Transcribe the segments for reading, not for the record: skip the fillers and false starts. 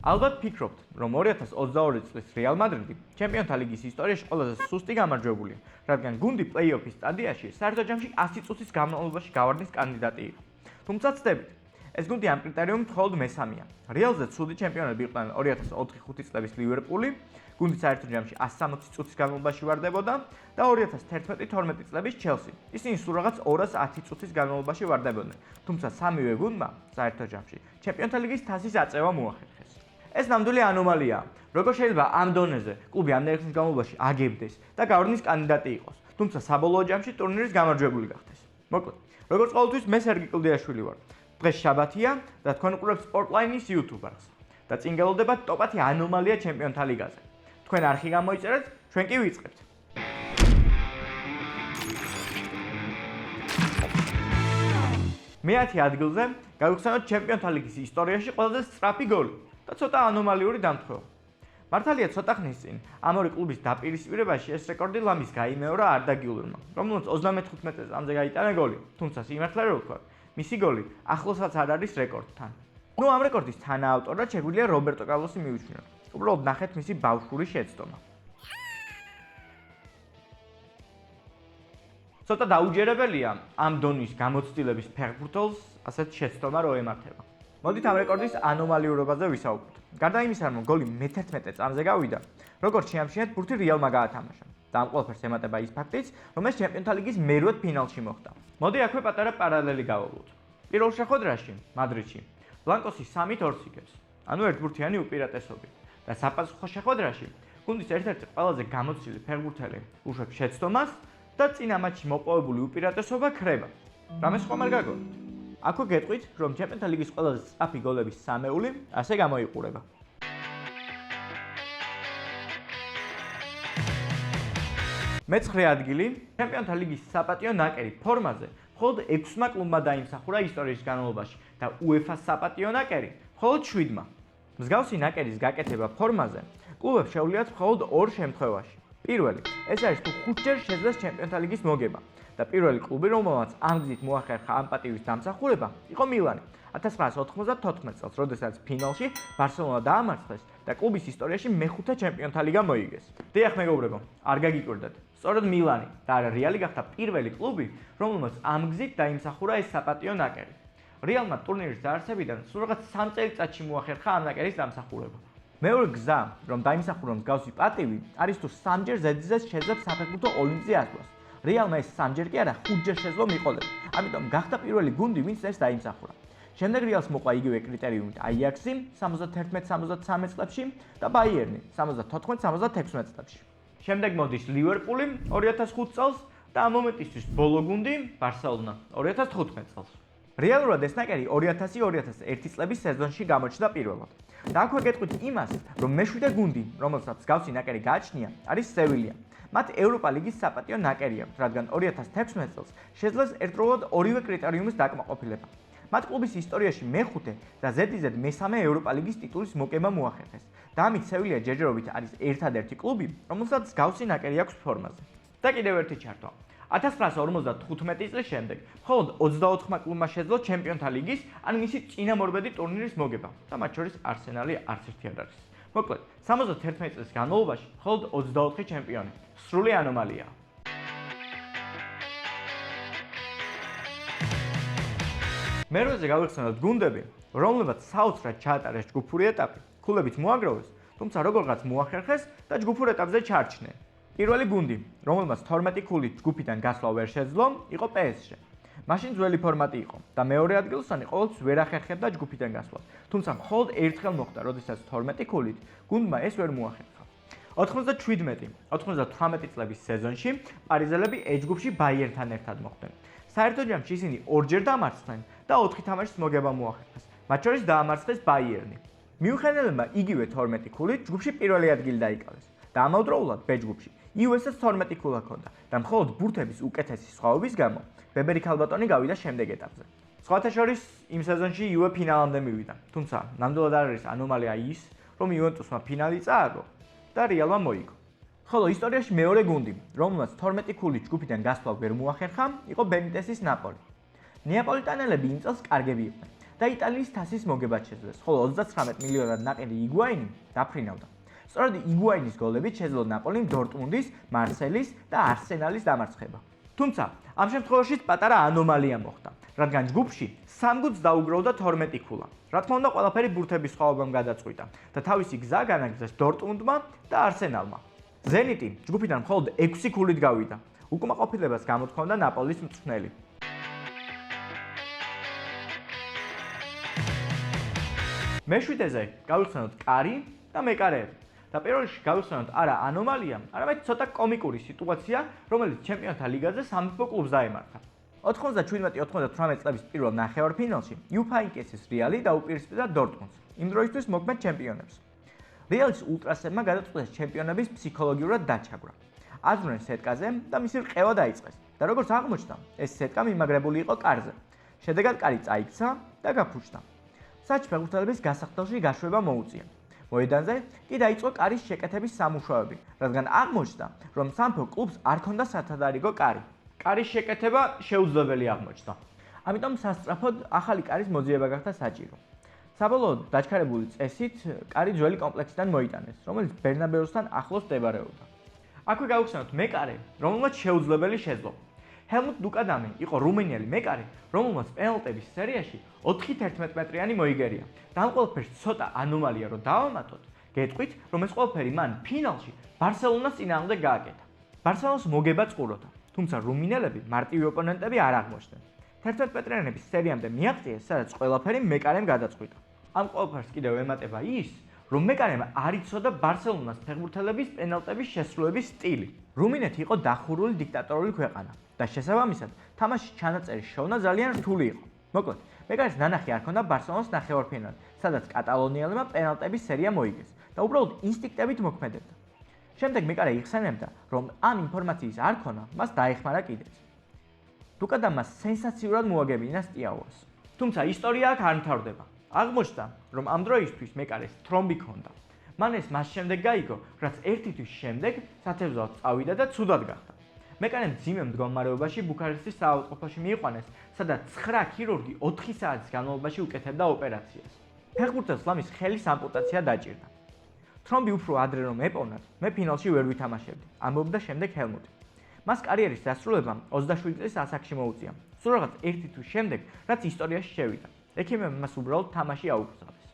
ალბათ ფიქრობთ, რომ 2022 წლის რეალ მადრიდი ჩემპიონთა ლიგის ისტორიაში ყველაზე სუსტი გამარჯვებულია, რადგან გუნდი პლეი-ოფის სტადიაში საერთო ჯამში 100 წუთის განმავლობაში გავარდნის კანდიდატი იყო. თუმცა ცდებით, ეს გუნდი ამ კრიტერიუმით მხოლოდ მესამეა. რეალზე ცუდი ჩემპიონები იყვნენ 2004-5 წლების ლივერპული, გუნდი საერთო ჯამში 160 წუთის განმავლობაში ვარდებოდა და 2011-12 წლების ჩელსი. ისინი სულ რაღაც 210 წუთის განმავლობაში ვარდებოდნენ, თუმცა სამივე გუნდმა საერთო ჯამში ჩემპიონთა ლიგის თასის აწევა მოახერხეს. ეს ნამდვილი ანომალიაა. როგორ შეიძლება ამ დონეზე კლუბი ამდენი ხნის განმავლობაში აგებდეს და გავარდნის კანდიდატი იყოს, თუმცა საბოლოო ჯამში ტურნირის გამარჯვებული გახდეს. მოკლედ, როგორც ყოველთვის მე სერგი კლდიაშვილი ვარ. დღეს შაბათია და თქვენ უყურებთ Sportline-ის YouTube არხს და წინ გელოდებათ ტოპ-10 ანომალია ჩემპიონთა ლიგაზე. თქვენ არხი გამოიწერეთ, ჩვენ კი ვიწყებთ. მე-10 ადგილზე გავიხსენოთ ჩემპიონთა ლიგის ისტორიაში ყველაზე სწრაფი გოლი და ცოტა ანომალიური დამთხევა. მართალია ცოტა ხნის წინ ამ ორი კლუბის დაპირისპირებაში ეს რეკორდი ლამის გაიმეორა არდა გიულერმა, რომელმაც 35 წამზე გაიტანა გოლი, თუმცა სიმართლე რო ვთქვა, მისი გოლი ახლოსაც არ არის რეკორდთან. ამ რეკორდის თანაავტორად შეგვიძლია რობერტო კარლოსი მივიჩნიოთ. უბრალოდ ნახეთ მისი ბავშვური შეცდომა. ცოტა დაუჯერებელია ამ დონის გამოცდილების ფეხბურთელს ასეთ შეცდომა რო ემართება. მოდით ამ რეკორდის ანომალიურობაზე ვისაუბროთ. გარდა იმისა, რომ გოლი მე-11 წამზე გავიდა, როგორც შეამჩნიათ ბურთი რეალმა გაათამაშა. და ამ ყველაფერს ემატება ის ფაქტიც, რომ ეს ჩემპიონთა ლიგის მერვედ ფინალში მოხდა. მოდი აქვე პატარა პარალელი გავავლოთ. პირველ შეხვედრაში მადრიდში ბლანკოსი 3-2 იგებს, ანუ ერთბურთიანი უპირატესობით. და საპასუხო შეხვედრაში გუნდის ერთ-ერთი ყველაზე გამოცდილი ფეხბურთელი უშვებს შეცდომას და წინა მატჩში მოპოვებული უპირატესობა ქრება. რამეს ხომ არ გაგონებთ? აქვე გეტყვით, რომ ჩემპიონთა ლიგის ყველაზე სწრაფი გოლების სამეული ასე გამოიყურება. მე-9 ადგილი ჩემპიონთა ლიგის საპატიო ნაკერი ფორმაზე მხოლოდ 6-მა კლუბმა დაიმსახურა ისტორიის განმავლობაში და UEFA-ს საპატიო ნაკერი მხოლოდ 7-მა. მსგავსი ნაკერის გაკეთება ფორმაზე კლუბებს შეუძლიათ მხოლოდ 2 შემთხვევაში. პირველი, ეს არის თუ 5-ჯერ შეძლეს ჩემპიონთა ლიგის მოგება და პირველი კლუბი, რომელმაც ამ გზით მოახერხა ამ პატივის დამსახურება, იყო მილანი 1994 წელს, როდესაც ფინალში ბარსელონა დაამარცხეს და კლუბის ისტორიაში მეხუთე ჩემპიონთა ლიგა მოიგეს. დიახ, მეგობრებო, არ გაგიკვირდეთ. სწორედ მილანი და არა რეალი გახდა პირველი კლუბი, რომელმაც ამ გზით დაიმსახურა ეს საპატიო ნაკერი. რეალმა ტურნირის დაარსებიდან სულ რაღაც 3 წელიწადში მოახერხა ამ ნაკერის დამსახურება. მეორე გზა, რომ დაიმსახურა მსგავსი პატივი, არის თუ 3-ჯერ ზედიზეს შეძლებს საფეხბურთო ოლიმპიადაზე ასვლას. რეალმა ეს 3-ჯერ კი არა 5-ჯერ შეძლო მიყოლება. ამიტომ გახდა პირველი გუნდი, ვინც ეს დაიმსახურა. შემდეგ რეალს მოყვა იგივე კრიტერიუმით აიაქსი 71-73 წლებში და ბაიერნი 74-76 წლებში. შემდეგ მოდის ლივერპული 2005 წელს და ამ მომენტისთვის ბოლო გუნდი ბარსელონა 2015 წელს. რეალურად ეს ნაკერი 2000-2001 წლების სეზონში გამოჩნდა პირველად. და აქვე გეტყვით იმას, რომ მე-7 გუნდი, რომელსაც მსგავსი ნაკერი გააჩნია, არის სევილია. მათ ევროპა ლიგის საპატიო ნაკერი აქვს, რადგან 2016 წელს შეძლეს ერთდროულად ორივე კრიტერიუმის დაკმაყოფილება. მათ კლუბის ისტორიაში მე-5 და ზედიზედ მე-3 ევროპა ლიგის ტიტულის მოგება მოახერხეს. და ამით სევილია ჯერჯერობით არის ერთადერთი კლუბი, რომელსაც მსგავსი ნაკერი აქვს ფორმაზე. და კიდევ ერთი ჩართვა. 1955 წლის შემდეგ მხოლოდ 24 კლუბმა შეძლო ჩემპიონთა ლიგის ან მისი წინამორბედი ტურნირის მოგება და მათ შორის არსენალი არც ერთი არ არის. მოკლედ, 71 წლის განმავლობაში მხოლოდ 24 ჩემპიონი. სრული ანომალიაა. მერვეზე გავიხსენოთ გუნდები, რომლებმაც საოცრად ჩაატარეს ჯგუფური ეტაპი, ქულებით მოაგროვეს, თუმცა როგორღაც მოახერხეს და ჯგუფურ ეტაპზე ჩაარჩნენ. პირველი გუნდი, რომელმაც 12 ქულით ჯგუფიდან გასვლა ვერ შეძლო, იყო PSG. მაშინ ძველი ფორმატი იყო და მეორე ადგილსანი ყოველთვის ვერ ახერხებდა ჯგუფიდან გასვლას, თუმცა მხოლოდ ერთხელ მოხდა, როდესაც 12 ქულით გუნდმა ეს ვერ მოახერხა. 97-98 წლების სეზონში პარიზელები ეს ჯგუფში ბაიერნთან ერთად მოხვდნენ. საერთო ჯამში ისინი 2-ჯერ დამარცხდნენ და 4 თამაშის მოგება მოახერხეს. მათ შორის დაამარცხეს ბაიერნი. მიუხედავად იგივე 12 ქულით ჯგუფში პირველი ადგილი დაიკავეს და ამავდროულად B ჯგუფში US-ს 12 ქულა ჰქონდა და მხოლოდ ბურთების უკეთესი სხვაობის გამო ბებერი ქალბატონი გავიდა შემდეგ ეტაპზე. სხვათა შორის იმ სეზონში UE ფინალამდე მივიდა, თუმცა ნამდვილად არ არის ანომალია ის, რომ იუვენტუსმა ფინალი წააგო და რეალმა მოიგო. ხოლო ისტორიაში მეორე გუნდი, რომელმაც 12 ქულით ჯგუფიდან გასვლა ვერ მოახერხა, იყო ბენიტესის ნაპოლი. ნეაპოლიტანელები იმ წელს კარგები იყვნენ და იტალიის თასის მოგებაც შეძლეს, ხოლო 39 მილიონად ნაყიდი იგუაინი დაფრინავდა. სწორედ იგუაინის გოლებით შეძლო ნაპოლიმ დორტმუნდის, მარსელის და არსენალის დამარცხება. თუმცა, ამ შემთხვევაშიც პატარა ანომალია მოხდა, რადგან ჯგუფში 3 გუნდს დაუგროვდა 12 ქულა. რა თქმა უნდა, ყველაფერი ბურთების სხვაობამ გადაწყვიტა და თავისი გზა განაგრძეს დორტმუნდმა და არსენალმა. ზენიტი ჯგუფიდან მხოლოდ 6 ქულით გავიდა. უკმაყოფილებას გამოთქვამდა ნაპოლის მწვრთნელი. მეშვიდეზე გავიხსენოთ კარი და მეკარეები. და პირველ რიგში გავიხსენოთ არა ანომალია, არამედ ცოტა კომიკური სიტუაცია, რომელიც ჩემპიონთა ლიგაზე სამეფო კლუბს დაემართა. 97-98 წლების პირველ ნახევარფინალში იუფაიკესის რეალი დაუპირისპირდა დორტმუნდს, იმ დროისთვის მოქმედ ჩემპიონებს. რეალის ულტრასებმა გადაწყვიტეს ჩემპიონების ფსიქოლოგიურად დაჩაგვრა. აზრნენ სეტკაზე და მისი რყევა დაიწყეს. და როგორც აღმოჩნდა, ეს სეტკა მიმაგრებული იყო კარზე. შედეგად კარი წაიქცა და გაფუჭდა. საჩ ფეხბურთელების გასახდელში გაშვება მოუწია. მოედანზე კი დაიწყო კარის შეკეთების სამუშაოები, რადგან აღმოჩნდა, რომ სამეფო კლუბს არ ჰქონდა სათადარიგო კარი. კარის შეკეთება შეუძლებელი აღმოჩნდა. ამიტომ სასწრაფოდ ახალი კარის მოძიება გახდა საჭირო. საბოლოოდ დაჩქარებული წესით კარი ძველი კომპლექსიდან მოიტანეს, რომელიც ბერნაბეუსთან ახლოს მდებარეობდა. აქვე გავიხსენოთ მეკარე, რომელმაც შეუძლებელი შეძლო. ჰელმუტ დუკადამი იყო რუმინელი მეკარე, რომელმაც პენალტების სერიაში 4-11 მეტრიანი მოიგერია. და ამ ყველაფერს ცოტა ანომალია რო დავამატოთ, გეტყვით, რომ ეს ყველაფერი მან ფინალში ბარსელონას წინააღმდეგ გააკეთა. ბარსელონას მოგება წყუროდა, თუმცა რუმინელები მარტივი ოპონენტები არ აღმოჩნდნენ. 11 მეტრიანების სერიამდე მიაღწიეს, სადაც ყველაფერი მეკარემ გადაწყვიტა. ამ ყველაფერს კიდევ ემატება ის, რომ მეკარემ არ იცოდა ბარსელონას ფეხბურთელების პენალტების შესრულების სტილი. რუმინეთი იყო დახურული დიქტატორული ქვეყანა და შესაბამისად თამაშის ჩანაწერის შოვნა ძალიან რთული იყო. მოკლედ, მეკარის ნანახი არ ჰქონდა ბარსელონას ნახევარფინალში, სადაც კატალონიელებმა პენალტების სერია მოიგეს და უბრალოდ ინსტინქტებით მოქმედებდა. შემდეგ მეკარე იხსენებდა, რომ ამ ინფორმაციის არ ქონა, მას დაეხმარა კიდეც. დუკადამმა სენსაციურად მოაგებინა სტიაუას. თუმცა ისტორია აქ არ მთავრდება. აღმოჩნდა, რომ ამ დროისთვის მეკარეს თრომბი ჰქონდა. მან ეს მას შემდეგ გაიგო, რაც ერთი თვის შემდეგ სათევზაოდ წავიდა და ცუდად გახდა. მეკარემ მძიმე მდგომარეობაში ბუქარესტის საავადმყოფოში მიიყვანეს, სადაც 9 ქირურგი 4 საათის განმავლობაში უკეთებდა ოპერაციას. ფეხბურთელს ლამის ხელის ამპუტაცია დაჭირდა. თრომბი უფრო ადრე რომ ეპოვნათ, მე ფინალში ვერ ვითამაშებდი, ამბობდა შემდეგ ჰელმუტი. მას კარიერის დასრულებამ 27 წლის ასაკში მოუწია. სულ რაღაც 1 თვის შემდეგ, რაც ისტორიაში შევიდა. ექიმებმა მას უბრალოდ თამაში აუკრძალეს.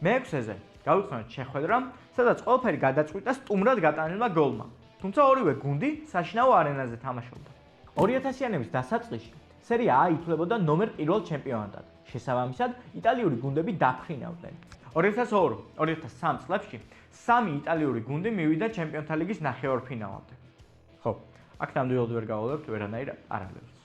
მე-6-ზე გავიხსენოთ შეხვედრა, სადაც ყველაფერი გადაწყვიტა სტუმრად გატანილმა გოლმა. თუმცა ორივე გუნდი საშინაო არენაზე თამაშობდა. 2000-იანების დასაწყისში სერია A ითვლებოდა ნომერ 1 ჩემპიონატად. შესაბამისად, იტალიური გუნდები დაფრინავდნენ. 2002-2003 წლებში 3 იტალიური გუნდი მივიდა ჩემპიონთა ლიგის ნახევარფინალამდე. ხო, აქ ნამდვილად ვერ გავულებთ ვერანაირ პარალელს.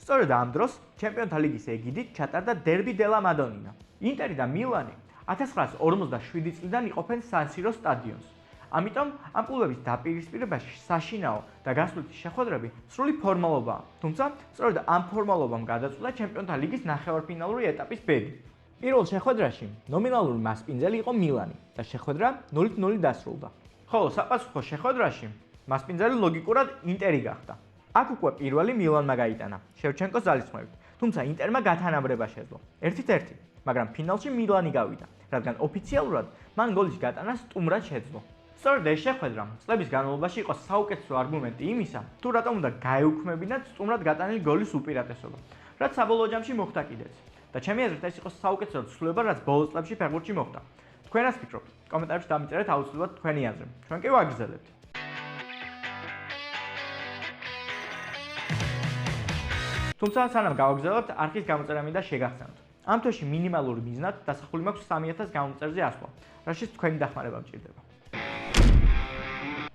სწორედ ამ დროს ჩემპიონთა ლიგის ეგიდით ჩატარდა დერბი დელა მადონინა. ინტერი და მილანი 1947 წლიდან იყოფენ სან-სიროს სტადიონს. ამიტომ ამ კლუბების დაპირისპირებაში საშინაო და გასვლითი შეხვედრები სრული ფორმალობაა. თუმცა, სწორედ ამ ფორმალობამ გადაწყვიტა ჩემპიონთა ლიგის ნახევარფინალური ეტაპის ბედი. პირველ შეხვედრაში ნომინალური მასპინძელი იყო მილანი და შეხვედრა 0-0 დასრულდა. ხოლო საპასუხო შეხვედრაში მასპინძელი ლოგიკურად ინტერი გახდა. აქ უკვე პირველი მილანმა გაიტანა შევჩენკოს ძალისხმევით, თუმცა ინტერმა გათანაბრება შეძლო 1-1, მაგრამ ფინალში მილანი გავიდა, რადგან ოფიციალურად მან გოლის გატანა სტუმრად შეძლო. სწორედ ეს შეხვედრა წლების განმავლობაში იყო საუკეთესო არგუმენტი იმისა, თუ რატომ უნდა გაეუქმებინათ სტუმრად გატანილი გოლის უპირატესობა, რაც საბოლოო ჯამში მოხდა კიდეც. და ჩემი აზრით ეს იყო საუკეთესო ცვლილება, რაც ბოლო წლებში ფეხბურთში მოხდა. თქვენ რას ფიქრობთ? კომენტარებში დამიწერეთ აუცილებლად თქვენი აზრი. ჩვენ კი ვაგრძელებთ. თუმცა სანამ გავაგრძელებთ, არხის გამოწერა მინდა შეგახსენოთ. ამ თვეში მინიმალური მიზნად დასახული მაქვს 3000 გამომწერზე ასვლა, რაშიც თქვენი დახმარება მჭირდება.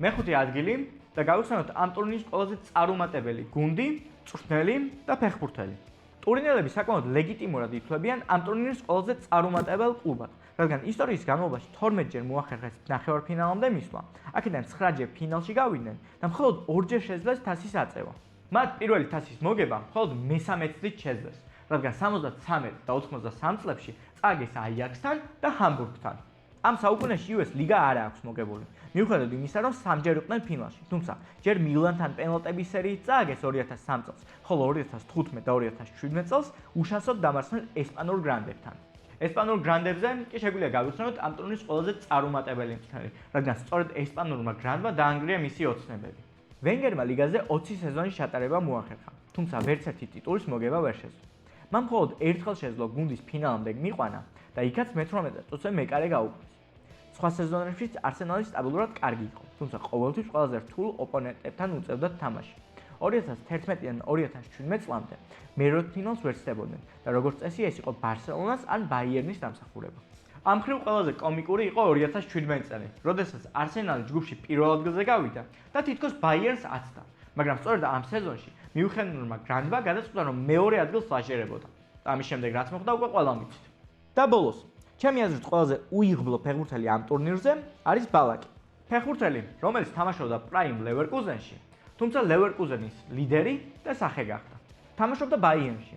მეხუთე ადგილი და გავიხსენოთ ამ ტურნირის ყველაზე წარუმატებელი გუნდი, მწვრთნელი და ფეხბურთელი. ტურინელები საკმაოდ ლეგიტიმურად ითვლებიან ამ ტურნირის ყველაზე წარუმატებელ კლუბად, რადგან ისტორიის განმავლობაში 12 ჯერ მოახერხეს ნახევარფინალამდე მისვლა, აქედან 9 ჯერ ფინალში გავიდნენ და მხოლოდ 2 ჯერ შეძლეს თასის აწევა. მათ პირველი თასის მოგება მხოლოდ მესამე წლით შეძლეს, რადგან 73 და 83 წლებში წააგეს აიაქსთან და ჰამბურგთან. ამ საუკუნეში US ლიგა არ აქვს მოგებული. მიუხედავად იმისა, რომ სამჯერ იყვნენ ფინალში, თუმცა ჯერ მილანთან პენალტების სერიით წააგეს 2003 წელს, ხოლო 2015 და 2017 წელს უშანსოდ დამარცხდნენ ესპანურ გრანდებთან. ესპანურ გრანდებზე კი შეგვიძლია გავიხსენოთ ამ ტურნირის ყველაზე წარუმატებელი მწვრთნელი, რადგან სწორედ ესპანურმა გრანდმა დაანგრია მისი ოცნებები. ვენგერმა ლიგაზე 20 სეზონის ჩატარება მოახერხა, თუმცა ვერც ერთი ტიტულის მოგება ვერ შეძლო. მან მხოლოდ ერთხელ შეძლო გუნდის ფინალამდე მიყვანა და იქაც მე-18 წუთზე მეკარე გაუქმეს. სხვა სეზონებშიც არსენალი სტაბილურად კარგი იყო, თუმცა ყოველთვის ყველაზე რთულ ოპონენტებთან უწევდათ თამაში. 2011-დან 2017 წლამდე მეროთფინალს ვერ ცდებოდნენ და როგორც წესი ეს იყო ბარსელონას ან ბაიერნის დამსახურება. ამ მხრივ ყველაზე კომიკური იყო 2017 წელი, როდესაც არსენალი ჯგუფში პირველ ადგილზე გავიდა და თითქოს ბაიერნს აცდა, მაგრამ სწორედ ამ სეზონში მიუხედავმა გრანდმა გადაწყვიტა რომ მეორე ადგილს ლაჟერებოდა. ამის შემდეგ რაც მოხდა უკვე ყველამ იცით. და ბოლოს, ჩემი აზრით ყველაზე უიღბლო ფეხბურთელი ამ ტურნირზე არის ბალაკი. ფეხბურთელი, რომელიც თამაშობდა პრაიმ ლევერკუზენში, თუმცა ლევერკუზენის ლიდერი და სახე გახდა. თამაშობდა ბაიერნში,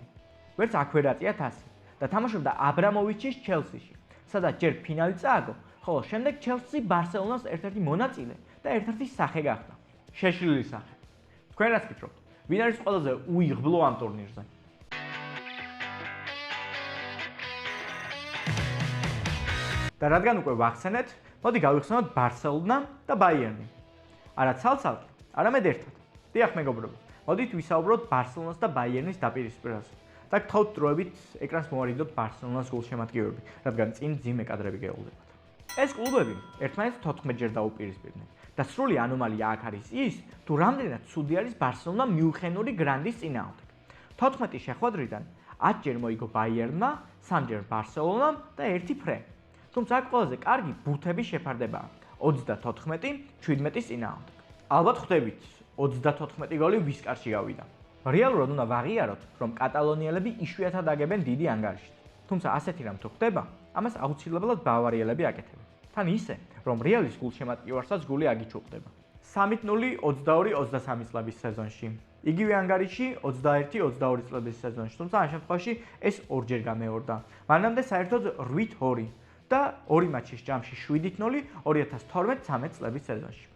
ვერც აქ ვერ აწია თასი და თამაშობდა აბრამოვიჩის ჩელსიში, სადაც ჯერ ფინალი წააგო, ხოლო შემდეგ ჩელსი ბარსელონას ერთ-ერთი მონაწილე და ერთ-ერთი სახე გახდა. შეშლილი სახე. თქვენ რაც გითხრობთ, ვინ არის ყველაზე უიღბლო ამ ტურნირზე? და რადგან უკვე ვახსენეთ, მოდი გავიხსენოთ ბარსელონა და ბაიერნი. არა ცალ-ცალკე, არამედ ერთად. დიახ მეგობრებო, მოდით ვისაუბროთ ბარსელონას და ბაიერნის დაპირისპირებაზე. და გთხოვთ დროებით ეკრანს მოვარიდოთ ბარსელონას გულშემატკივრები, რადგან წინ ძიმე კადრები გეულდებათ. ეს კლუბები ერთმანეთს 14 ჯერ დაუპირისპირდნენ და სრული ანომალია აქ არის ის, თუ რამდენად ცუდი არის ბარსელონა მიუნხენური გრანდის წინააღმდეგ. 14 შეხვედრიდან 10 ჯერ მოიგო ბაიერნმა, 3 ჯერ ბარსელონამ და 1 ფრე. თუმცა აქ ყველაზე კარგი ბურთების შეფარდებაა 34-17 წინააღმდეგ. ალბათ ხვდებით 34 გოლი ვის კარში გავიდა. რეალურად უნდა ვაღიაროთ, რომ კატალონიელები იშვიათად აგებენ დიდი ანგარიშით. თუმცა ასეთი რამ თუ ხდება, ამას აუცილებლად ბავარიელები აკეთებენ. თან ისე, რომ რეალის გულშემატკივარსაც გული აგიჩუქდება. 3-0 22-23 წლების სეზონში. იგივე ანგარიში 21-22 წლების სეზონში, თუმცა ამ შემთხვევაში ეს ორჯერ გამეორდა. მანამდე საერთოდ 8-2 და 2 მატჩის ჯამში 7-0 2012-13 წლების სეზონში.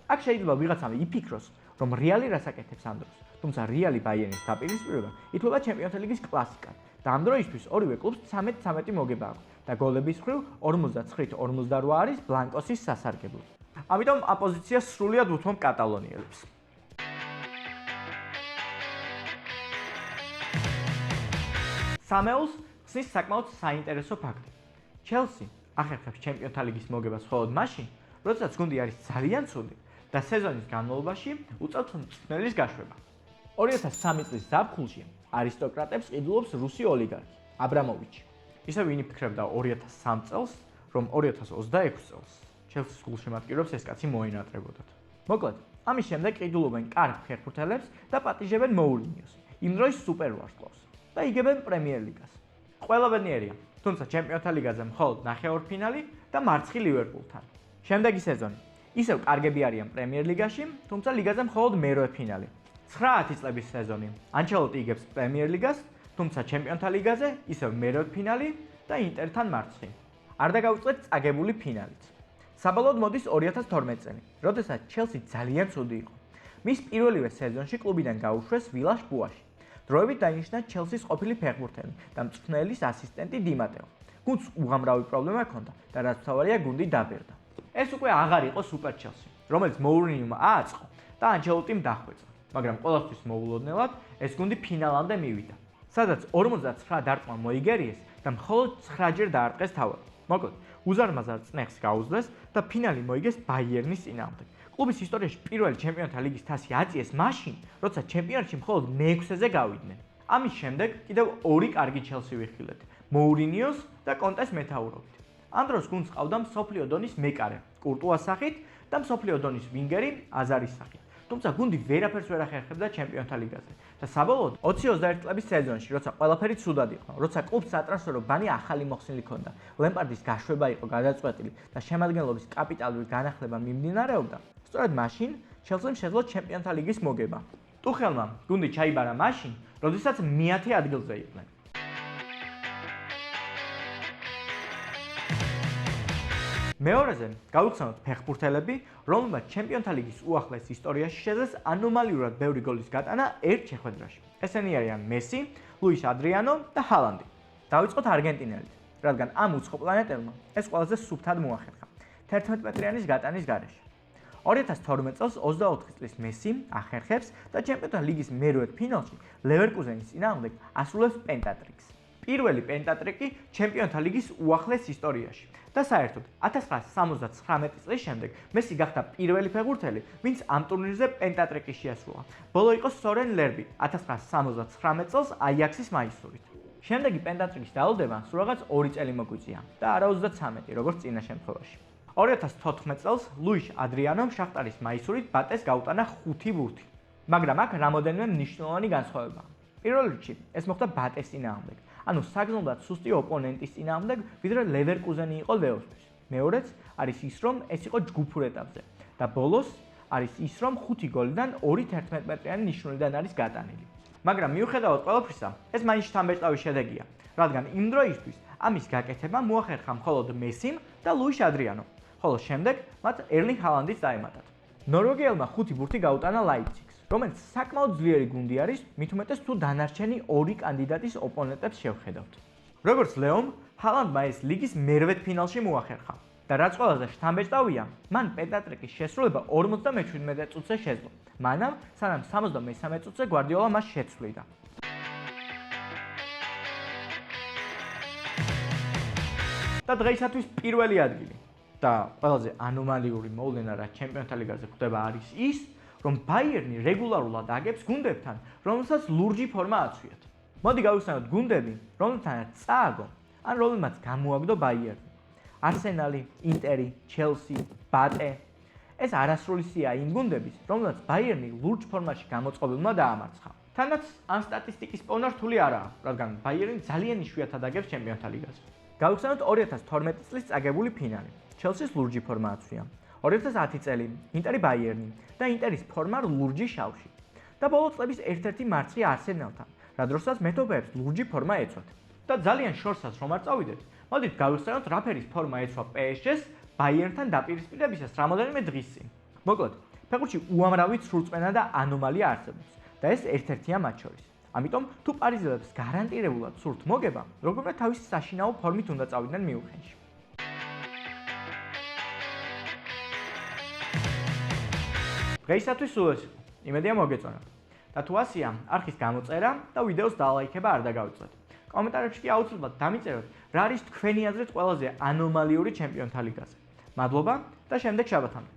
აქ შეიძლება ვიღაცამ იფიქროს, რომ რეალი რას აკეთებს ამ დროს, თუმცა რეალი ბაიერნის დაპირისპირება ითვლება ჩემპიონთა ლიგის კლასიკად და ამ დროისთვის ორივე კლუბს 13-13 მოგება აქვს და გოლების მხრივ 49-48 არის ბლანკოსის სასარგებლო. ამიტომ ამ პოზიციას სრულიად უთმობ კატალონიელებს. სამეულს ხსნის საკმაოდ საინტერესო ფაქტი. ჩელსი ახერხებს ჩემპიონთა ლიგის მოგებას მხოლოდ მაშინ, როდესაც გუნდი არის ძალიან ცუდი და სეზონის განმავლობაში უწევთ მწვრთნელის გაშვება. 2003 წლის ზაფხულში არისტოკრატებს ყიდულობს რუსი ოლიგარქი აბრამოვიჩი. ისე ვინ იფიქრებდა 2003 წელს, რომ 2026 წელს ჩელსის გულშემატკივრებს ეს კაცი მოენატრებოდათ. მოკლედ, ამის შემდეგ ყიდულობენ კარგ ფეხბურთელებს და პატიჟებენ მოულინიოს, იმ დროის სუპერვარსკვლავს და იგებენ პრემიერ ლიგას. ყველა ბედნიერია, თუმცა ჩემპიონთა ლიგაზე მხოლოდ ნახევარფინალი და მარცხი ლივერპულთან. შემდეგი სეზონი ისევ კარგები არიან პრემიერ ლიგაში, თუმცა ლიგაზე მხოლოდ მერვე ფინალი. 9-10 წლების სეზონი. ანჩელოტი იგებს პრემიერ ლიგას, თუმცა ჩემპიონთა ლიგაზე ისევ მერვე ფინალი და ინტერთან მარცხი. არ დაგავიწყეთ წაგებული ფინალით. საბოლოოდ მოდის 2012 წელი, როდესაც ჩელსი ძალიან ცუდი იყო. მის პირველივე სეზონში კლუბიდან გაუშვეს ვილაშ ბუაში. დროებით დაინიშნა ჩელსის ყოფილი ფეხბურთელი და მწვრთნელის ასისტენტი დი მატეო. გუნდს უღამრავი პრობლემა ჰქონდა და რაც მთავარია გუნდი დაბერდა. ეს უკვე აღარ იყო სუპერ ჩელსი, რომელიც მოურინიუმ ააწყო და ანჩელოტიმ დახვეწა, მაგრამ ყოველთვის მოულოდნელად ეს გუნდი ფინალამდე მივიდა, სადაც 49 დარტყმა მოიგერიეს და მხოლოდ 9 ჯერ დაარტყეს თავი. მოკლედ, უზარმაზარ წნეხს გაუძლეს და ფინალი მოიგეს ბაიერნის წინააღმდეგ. კლუბის ისტორიაში პირველი ჩემპიონთა ლიგის თასი აწიეს მაშინ, როცა ჩემპიონატში მხოლოდ მე-6-ზე გავიდნენ. ამის შემდეგ კიდევ ორი კარგი ჩელსი ვიხილეთ, მოურინიოს და კონტეს მეთაურობით. ამ დროს გუნდს ყავდა მსოფლიო დონის მეკარე, კურტუას სახით და მსოფლიო დონის ვინგერი, აზარის სახით. თუმცა გუნდი ვერაფერს ვერ ახერხებდა ჩემპიონთა ლიგაზე და საბოლოოდ 20-21 წლების სეზონში, როცა ყველაფერი ცუდად იყო, როცა კლუბს სატრანსფერო ბანი ახალი მოხსნილი ჰქონდა, ლემპარდის გაშვება იყო გადაწყვეტილი და შემადგენლობის კაპიტალური განახლება მიმდინარეობდა, სწორედ მაშინ ჩელსიმ შეძლო ჩემპიონთა ლიგის მოგება. ტუხელმა გუნდი ჩაიბარა მაშინ, როდესაც მე-10 ადგილზე იყვნენ. მეორეზე გავიხსენოთ ფეხბურთელები, რომლებმაც ჩემპიონთა ლიგის უახლეს ისტორიაში შეძლეს ანომალიურად ბევრი გოლის გატანა ერთ შეხვედრაში. ესენი არიან მესი, ლუის ადრიანო და ჰალანდი. დავიწყოთ არგენტინელით, რადგან ამ უცხო პლანეტელმა ეს ყველაზე სუფთად მოახერხა 11 მეტრიანის გატანის გარეშე. 2012 წელს 24 წლის მესი ახერხებს და ჩემპიონთა ლიგის მერვედ ფინალში ლევერკუზენის წინააღმდეგ ასრულებს პენტატრიკს. პირველი პენტატრიკი ჩემპიონთა ლიგის უახლეს ისტორიაში და საერთოდ 1979 წლის შემდეგ მესი გახდა პირველი ფეხბურთელი, ვინც ამ ტურნირზე პენტატრიკი შეასრულა. ბოლო იყო სორენ ლერბი 1979 წელს აიაქსის მაისურით. შემდეგი პენტატრიკის დაალდება სულ რაღაც 2 წელი მოგვიწია და არა 33, როგორც წინა შემთხვევაში. 2014 წელს ლუის ადრიანომ შახტარის მაისურით ბატეს გაუტანა 5 ბურთი, მაგრამ აქ რამოდენიმე მნიშვნელოვანი განსხვავებაა. პირველ რიგში ეს მოხდა ბატეს წინააღმდეგ, ანუ საგრძნოდაც სუსტი ოპონენტის წინააღმდეგ, ვიდრე ლევერკუზენი იყო ლეოსთვის. მეორეც არის ის, რომ ეს იყო ჯგუფურ ეტაპზე და ბოლოს არის ის, რომ 5 გოლიდან 2 11 მეტრიანი ნიშნულიდან არის გატანილი. მაგრამ მიუხედავად ყველაფრისა, ეს მაინც შთამბეჭდავი შედეგია, რადგან იმ დროისთვის ამის გაკეთება მოახერხა მხოლოდ მესიმ და ლუის ადრიანომ, ხოლო შემდეგ მათ ერლინგ ჰალანდიც დაემატათ. ნორვეგიელმა 5 ბურთი გაუტანა ლაიფციგს, რომელიც საკმაოდ ძლიერი გუნდი არის, მით უმეტეს თუ დანარჩენი 2 კანდიდატის ოპონენტებს შევხედავთ. როგორც ლეომ, ჰალანდმა ეს ლიგის მერვედ ფინალში მოახერხა და რაც ყველაზე შთამბეჭდავია, მან პენტატრიკის შესრულება 57 წუთზე შეძლო, მანამ სანამ 73 წუთზე გვარდიოლა მას შეცვლიდა. და დღეისათვის პირველი ადგილი და ყველაზე ანომალიური მოვლენა, რაც ჩემპიონთა ლიგაზე ხდება, არის ის, რომ ბაიერნი რეგულარულად აგებს გუნდებთან, რომელსაც ლურჯი ფორმა აცვიათ. მოდი გავიხსენოთ გუნდები, რომლებთანაც წააგო, ან რომლებმაც გამოაგდო ბაიერნი. არსენალი, ინტერი, ჩელსი, ბატე. ეს არასრული სია იმ გუნდების, რომლებმაც ბაიერნი ლურჯ ფორმაში გამოწყობილმა დაამარცხა. თანაც ამ სტატისტიკის პოვნა რთული არაა, რადგან ბაიერნი ძალიან იშვიათად აგებს ჩემპიონთა ლიგაზე. გავიხსენოთ 2012 წლის წაგებული ფინალი. ჩელსის ლურჯი ფორმა აცვია. 2010 წელი ინტერი ბაიერნი და ინტერის ფორმა ლურჯი შავში. და ბოლო წლების ერთ-ერთი მარცხი არსენალთან, რა დროსაც მეტოქეებს ლურჯი ფორმა ეცვათ. და ძალიან შორსაც რომ არ წავიდეთ, მოდით გავიხსენოთ რა ფერის ფორმა ეცვა PSG-ს ბაიერნთან დაპირისპირებისას რამოდენიმე დღის წინ. მოკლედ, ფეხბურთში უამრავი ცრურწმენა და ანომალია არსებობს და ეს ერთ-ერთია მათ შორის. ამიტომ თუ პარიზელებს გარანტირებულად სურთ მოგება, როგორმე თავისი საშინაო ფორმით უნდა წავიდნენ მიუნხენში. დღეისათვის სულ ეს იყო. იმედია მოგეწონათ. და თუ ასია, არხის გამოწერა და ვიდეოს დალაიქება არ დაგავიწყდეთ. კომენტარებში კი აუცილებლად დამიწეროთ, რა არის თქვენი აზრით ყველაზე ანომალიური ჩემპიონთა ლიგაზე. მადლობა და შემდეგ შაბათამდე.